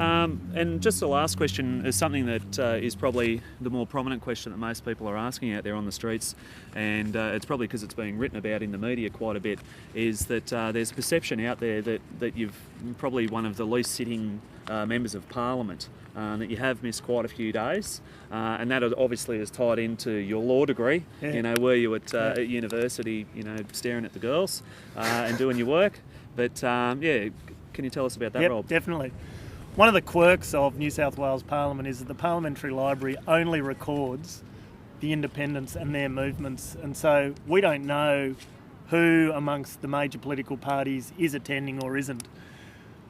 And just the last question is something that is probably the more prominent question that most people are asking out there on the streets, and it's probably because it's being written about in the media quite a bit, is that there's a perception out there that you've probably one of the least sitting members of Parliament, that you have missed quite a few days, and that obviously is tied into your law degree. Yeah. You know, were you at university, you know, staring at the girls and doing your work? But yeah, can you tell us about that, Rob? Definitely. One of the quirks of New South Wales Parliament is that the Parliamentary Library only records the independents and their movements, and so we don't know who amongst the major political parties is attending or isn't.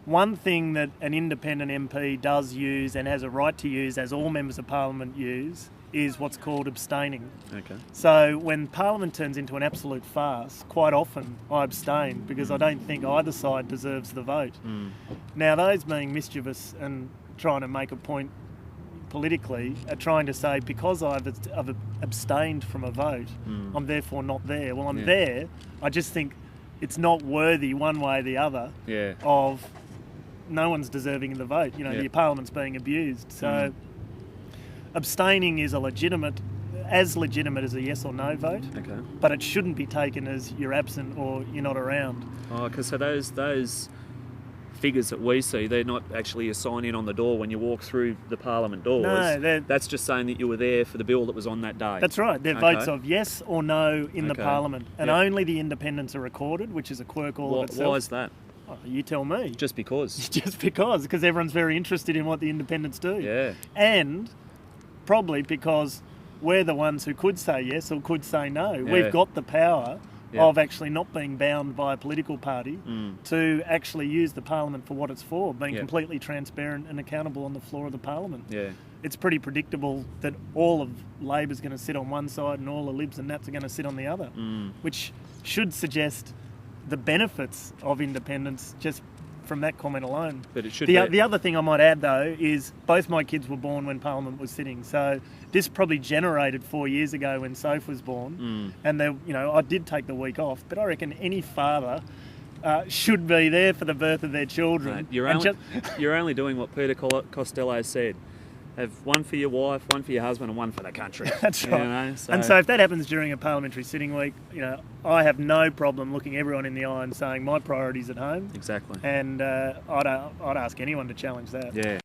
One thing that an independent MP does use and has a right to use, as all members of Parliament use, is what's called abstaining. Okay. So when Parliament turns into an absolute farce, quite often I abstain because I don't think either side deserves the vote. Now, those being mischievous and trying to make a point politically are trying to say, because I've abstained from a vote, I'm therefore not there. Well, I'm there. I just think it's not worthy one way or the other of no one's deserving of the vote. You know, the Parliament's being abused. So abstaining is as legitimate as a yes or no vote, but it shouldn't be taken as you're absent or you're not around. Oh, because so those figures that we see, they're not actually a sign in on the door when you walk through the Parliament doors. No, that's just saying that you were there for the bill that was on that day. That's right. They're votes of yes or no in the Parliament, and only the independents are recorded, which is a quirk of itself. Why is that? Oh, you tell me. Just because? Just because everyone's very interested in what the independents do. Yeah. And probably because we're the ones who could say yes or could say no. Yeah. We've got the power of actually not being bound by a political party to actually use the Parliament for what it's for, being completely transparent and accountable on the floor of the Parliament. Yeah. It's pretty predictable that all of Labor's going to sit on one side and all the Libs and Nats are going to sit on the other, which should suggest the benefits of independence just from that comment alone. But it should the other thing I might add, though, is both my kids were born when Parliament was sitting, so this probably generated 4 years ago when Soph was born, and I did take the week off, but I reckon any father should be there for the birth of their children. Mate, you're only doing what Peter Costello said. Have one for your wife, one for your husband, and one for the country. That's right. You know, and so if that happens during a parliamentary sitting week, I have no problem looking everyone in the eye and saying my priority's at home. Exactly. And I'd ask anyone to challenge that. Yeah.